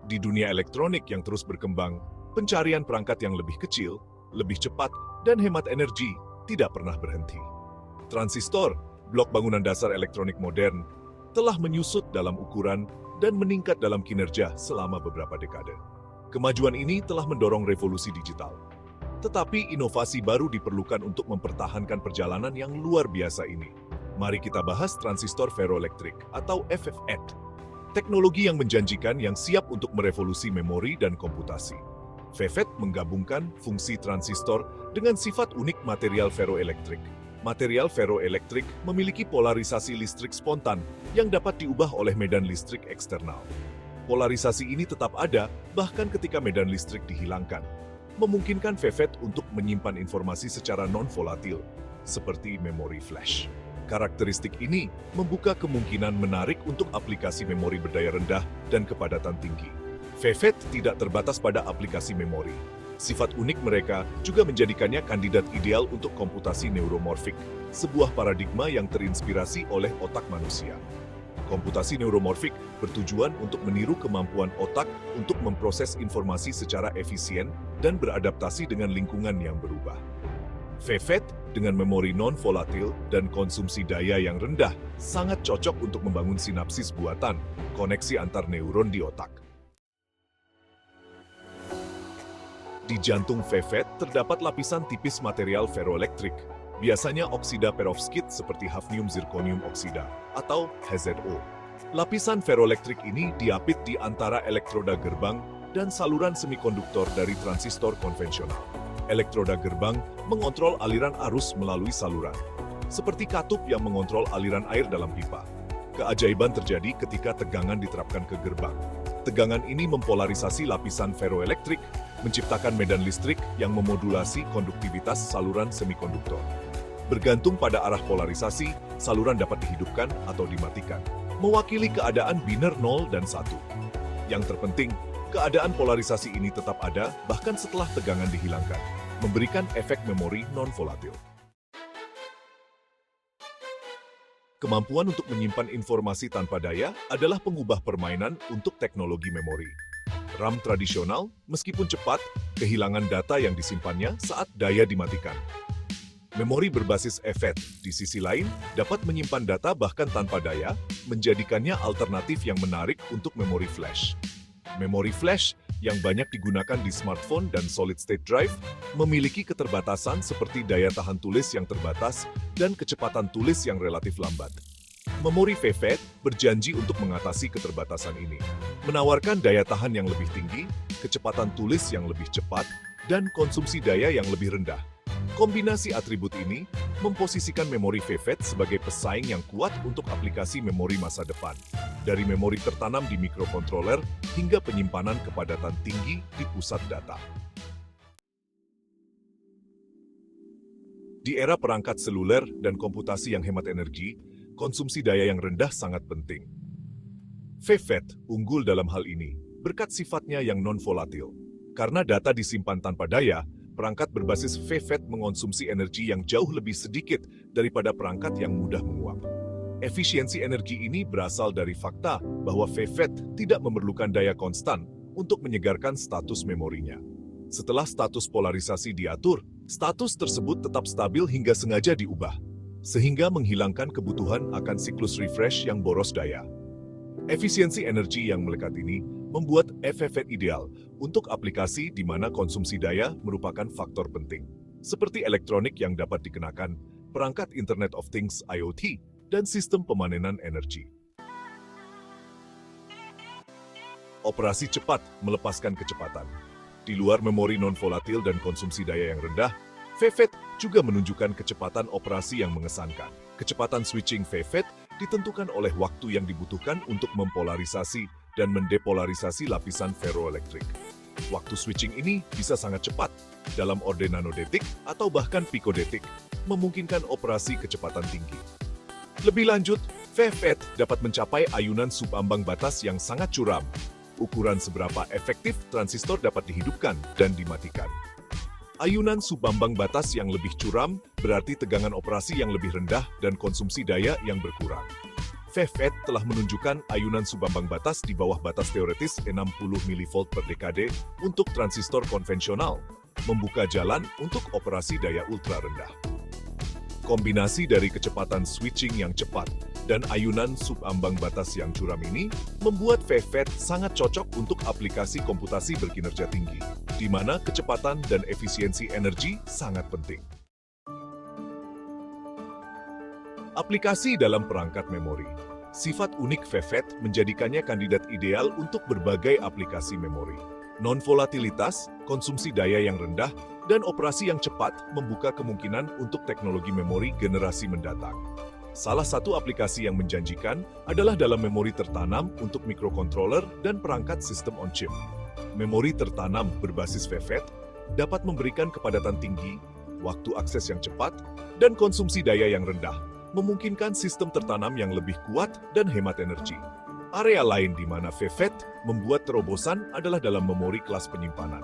Di dunia elektronik yang terus berkembang, pencarian perangkat yang lebih kecil, lebih cepat, dan hemat energi tidak pernah berhenti. Transistor, blok bangunan dasar elektronik modern, telah menyusut dalam ukuran dan meningkat dalam kinerja selama beberapa dekade. Kemajuan ini telah mendorong revolusi digital. Tetapi inovasi baru diperlukan untuk mempertahankan perjalanan yang luar biasa ini. Mari kita bahas transistor ferroelektrik atau FFET. Teknologi yang menjanjikan yang siap untuk merevolusi memori dan komputasi. FFET menggabungkan fungsi transistor dengan sifat unik material ferroelektrik. Material ferroelektrik memiliki polarisasi listrik spontan yang dapat diubah oleh medan listrik eksternal. Polarisasi ini tetap ada bahkan ketika medan listrik dihilangkan, memungkinkan FFET untuk menyimpan informasi secara non-volatil, seperti memori flash. Karakteristik ini membuka kemungkinan menarik untuk aplikasi memori berdaya rendah dan kepadatan tinggi. FFET tidak terbatas pada aplikasi memori. Sifat unik mereka juga menjadikannya kandidat ideal untuk komputasi neuromorfik, sebuah paradigma yang terinspirasi oleh otak manusia. Komputasi neuromorfik bertujuan untuk meniru kemampuan otak untuk memproses informasi secara efisien dan beradaptasi dengan lingkungan yang berubah. FFET dengan memori non-volatil dan konsumsi daya yang rendah sangat cocok untuk membangun sinapsis buatan, koneksi antar neuron di otak. Di jantung FFET terdapat lapisan tipis material ferroelektrik, biasanya oksida perovskit seperti hafnium zirconium oksida atau HZO. Lapisan ferroelektrik ini diapit di antara elektroda gerbang dan saluran semikonduktor dari transistor konvensional. Elektroda gerbang mengontrol aliran arus melalui saluran, seperti katup yang mengontrol aliran air dalam pipa. Keajaiban terjadi ketika tegangan diterapkan ke gerbang. Tegangan ini mempolarisasi lapisan ferroelektrik, menciptakan medan listrik yang memodulasi konduktivitas saluran semikonduktor. Bergantung pada arah polarisasi, saluran dapat dihidupkan atau dimatikan, mewakili keadaan biner 0 dan 1. Yang terpenting, keadaan polarisasi ini tetap ada bahkan setelah tegangan dihilangkan, memberikan efek memori non-volatil. Kemampuan untuk menyimpan informasi tanpa daya adalah pengubah permainan untuk teknologi memori. RAM tradisional, meskipun cepat, kehilangan data yang disimpannya saat daya dimatikan. Memori berbasis FFET, di sisi lain, dapat menyimpan data bahkan tanpa daya, menjadikannya alternatif yang menarik untuk memori flash. Memori flash yang banyak digunakan di smartphone dan solid-state drive memiliki keterbatasan seperti daya tahan tulis yang terbatas dan kecepatan tulis yang relatif lambat. Memori FFET berjanji untuk mengatasi keterbatasan ini, menawarkan daya tahan yang lebih tinggi, kecepatan tulis yang lebih cepat, dan konsumsi daya yang lebih rendah. Kombinasi atribut ini memposisikan memori FFET sebagai pesaing yang kuat untuk aplikasi memori masa depan, dari memori tertanam di mikrokontroler hingga penyimpanan kepadatan tinggi di pusat data. Di era perangkat seluler dan komputasi yang hemat energi, konsumsi daya yang rendah sangat penting. FFET unggul dalam hal ini berkat sifatnya yang non-volatil. Karena data disimpan tanpa daya, perangkat berbasis FFET mengonsumsi energi yang jauh lebih sedikit daripada perangkat yang mudah menguap. Efisiensi energi ini berasal dari fakta bahwa FFET tidak memerlukan daya konstan untuk menyegarkan status memorinya. Setelah status polarisasi diatur, status tersebut tetap stabil hingga sengaja diubah, sehingga menghilangkan kebutuhan akan siklus refresh yang boros daya. Efisiensi energi yang melekat ini membuat FFET ideal untuk aplikasi di mana konsumsi daya merupakan faktor penting, seperti elektronik yang dapat dikenakan, perangkat Internet of Things IoT, dan sistem pemanenan energi. Operasi cepat melepaskan kecepatan. Di luar memori non-volatil dan konsumsi daya yang rendah, FFET juga menunjukkan kecepatan operasi yang mengesankan. Kecepatan switching FFET ditentukan oleh waktu yang dibutuhkan untuk mempolarisasi dan mendepolarisasi lapisan ferroelektrik. Waktu switching ini bisa sangat cepat, dalam orde nanodetik atau bahkan pikodetik, memungkinkan operasi kecepatan tinggi. Lebih lanjut, FFET dapat mencapai ayunan subambang batas yang sangat curam. Ukuran seberapa efektif transistor dapat dihidupkan dan dimatikan. Ayunan subambang batas yang lebih curam berarti tegangan operasi yang lebih rendah dan konsumsi daya yang berkurang. FEVET telah menunjukkan ayunan subambang batas di bawah batas teoretis 60 mV per dekade untuk transistor konvensional, membuka jalan untuk operasi daya ultra rendah. Kombinasi dari kecepatan switching yang cepat dan ayunan subambang batas yang curam ini membuat FEVET sangat cocok untuk aplikasi komputasi berkinerja tinggi, di mana kecepatan dan efisiensi energi sangat penting. Aplikasi dalam perangkat memori. Sifat unik FEVET menjadikannya kandidat ideal untuk berbagai aplikasi memori. Non-volatilitas, konsumsi daya yang rendah, dan operasi yang cepat membuka kemungkinan untuk teknologi memori generasi mendatang. Salah satu aplikasi yang menjanjikan adalah dalam memori tertanam untuk mikrokontroler dan perangkat sistem on-chip. Memori tertanam berbasis FEVET dapat memberikan kepadatan tinggi, waktu akses yang cepat, dan konsumsi daya yang rendah, memungkinkan sistem tertanam yang lebih kuat dan hemat energi. Area lain di mana FEVET membuat terobosan adalah dalam memori kelas penyimpanan.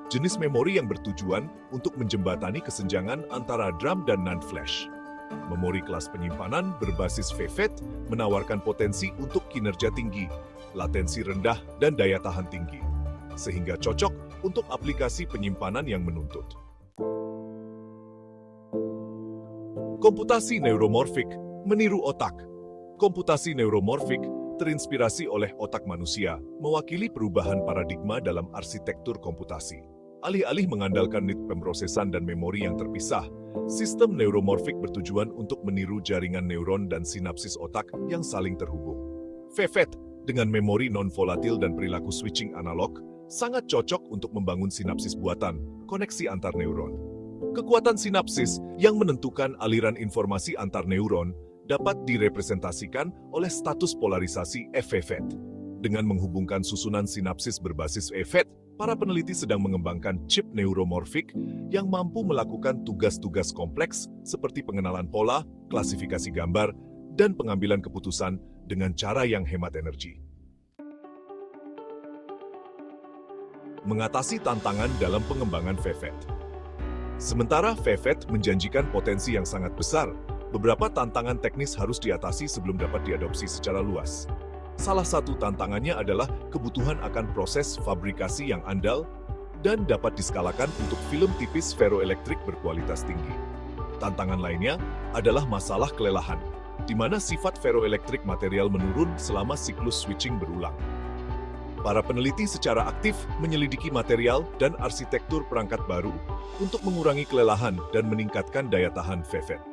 Jenis memori yang bertujuan untuk menjembatani kesenjangan antara DRAM dan NAND flash. Memori kelas penyimpanan berbasis FEVET menawarkan potensi untuk kinerja tinggi, latensi rendah, dan daya tahan tinggi, sehingga cocok untuk aplikasi penyimpanan yang menuntut. Komputasi neuromorfik meniru otak. Komputasi neuromorfik terinspirasi oleh otak manusia, mewakili perubahan paradigma dalam arsitektur komputasi. Alih-alih mengandalkan nit pemrosesan dan memori yang terpisah, sistem neuromorfik bertujuan untuk meniru jaringan neuron dan sinapsis otak yang saling terhubung. FEVET dengan memori non-volatil dan perilaku switching analog sangat cocok untuk membangun sinapsis buatan, koneksi antar neuron. Kekuatan sinapsis yang menentukan aliran informasi antar neuron dapat direpresentasikan oleh status polarisasi FEVET. Dengan menghubungkan susunan sinapsis berbasis FEVET, para peneliti sedang mengembangkan chip neuromorfik yang mampu melakukan tugas-tugas kompleks seperti pengenalan pola, klasifikasi gambar, dan pengambilan keputusan dengan cara yang hemat energi. Mengatasi tantangan dalam pengembangan FEVET. Sementara FEVET menjanjikan potensi yang sangat besar, beberapa tantangan teknis harus diatasi sebelum dapat diadopsi secara luas. Salah satu tantangannya adalah kebutuhan akan proses fabrikasi yang andal dan dapat diskalakan untuk film tipis ferroelektrik berkualitas tinggi. Tantangan lainnya adalah masalah kelelahan, di mana sifat ferroelektrik material menurun selama siklus switching berulang. Para peneliti secara aktif menyelidiki material dan arsitektur perangkat baru untuk mengurangi kelelahan dan meningkatkan daya tahan FEVET.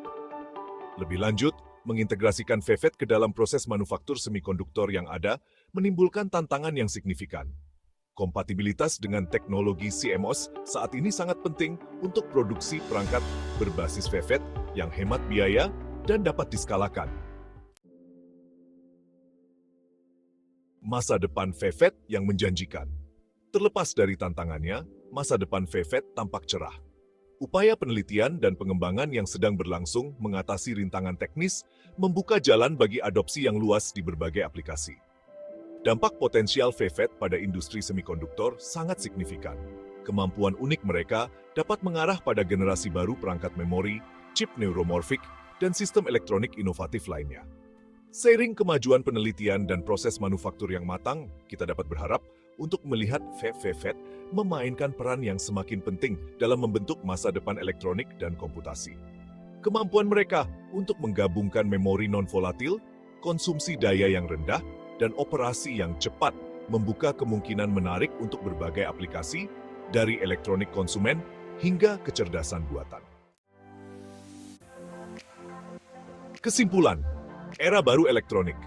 Lebih lanjut, mengintegrasikan FEVET ke dalam proses manufaktur semikonduktor yang ada menimbulkan tantangan yang signifikan. Kompatibilitas dengan teknologi CMOS saat ini sangat penting untuk produksi perangkat berbasis FEVET yang hemat biaya dan dapat diskalakan. Masa depan FEVET yang menjanjikan. Terlepas dari tantangannya, masa depan FEVET tampak cerah. Upaya penelitian dan pengembangan yang sedang berlangsung mengatasi rintangan teknis membuka jalan bagi adopsi yang luas di berbagai aplikasi. Dampak potensial FEVET pada industri semikonduktor sangat signifikan. Kemampuan unik mereka dapat mengarah pada generasi baru perangkat memori, chip neuromorfik, dan sistem elektronik inovatif lainnya. Seiring kemajuan penelitian dan proses manufaktur yang matang, kita dapat berharap untuk melihat FEVET memainkan peran yang semakin penting dalam membentuk masa depan elektronik dan komputasi. Kemampuan mereka untuk menggabungkan memori non-volatil, konsumsi daya yang rendah, dan operasi yang cepat membuka kemungkinan menarik untuk berbagai aplikasi, dari elektronik konsumen hingga kecerdasan buatan. Kesimpulan, era baru elektronik.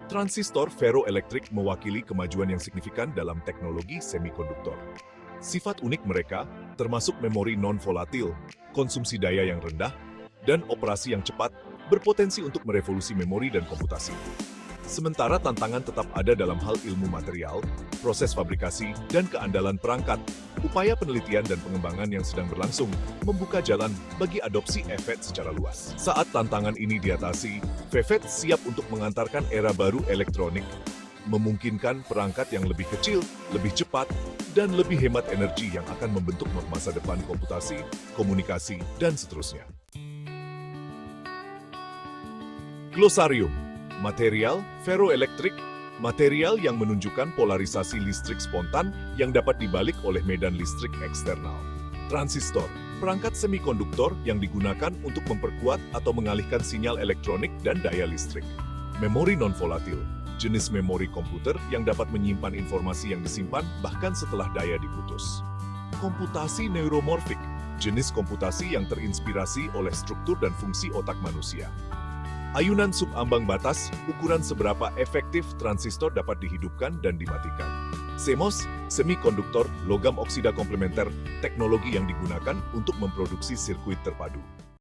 Transistor ferroelektrik mewakili kemajuan yang signifikan dalam teknologi semikonduktor. Sifat unik mereka termasuk memori non-volatil, konsumsi daya yang rendah, dan operasi yang cepat berpotensi untuk merevolusi memori dan komputasi. Sementara tantangan tetap ada dalam hal ilmu material, proses fabrikasi, dan keandalan perangkat, upaya penelitian dan pengembangan yang sedang berlangsung membuka jalan bagi adopsi FEVET secara luas. Saat tantangan ini diatasi, FEVET siap untuk mengantarkan era baru elektronik, memungkinkan perangkat yang lebih kecil, lebih cepat, dan lebih hemat energi yang akan membentuk masa depan komputasi, komunikasi, dan seterusnya. Glosarium. Material ferroelektrik, material yang menunjukkan polarisasi listrik spontan yang dapat dibalik oleh medan listrik eksternal. Transistor, perangkat semikonduktor yang digunakan untuk memperkuat atau mengalihkan sinyal elektronik dan daya listrik. Memori non-volatil, jenis memori komputer yang dapat menyimpan informasi yang disimpan bahkan setelah daya diputus. Komputasi neuromorfik, jenis komputasi yang terinspirasi oleh struktur dan fungsi otak manusia. Ayunan subambang batas, ukuran seberapa efektif transistor dapat dihidupkan dan dimatikan. CMOS, semikonduktor, logam oksida komplementer, teknologi yang digunakan untuk memproduksi sirkuit terpadu.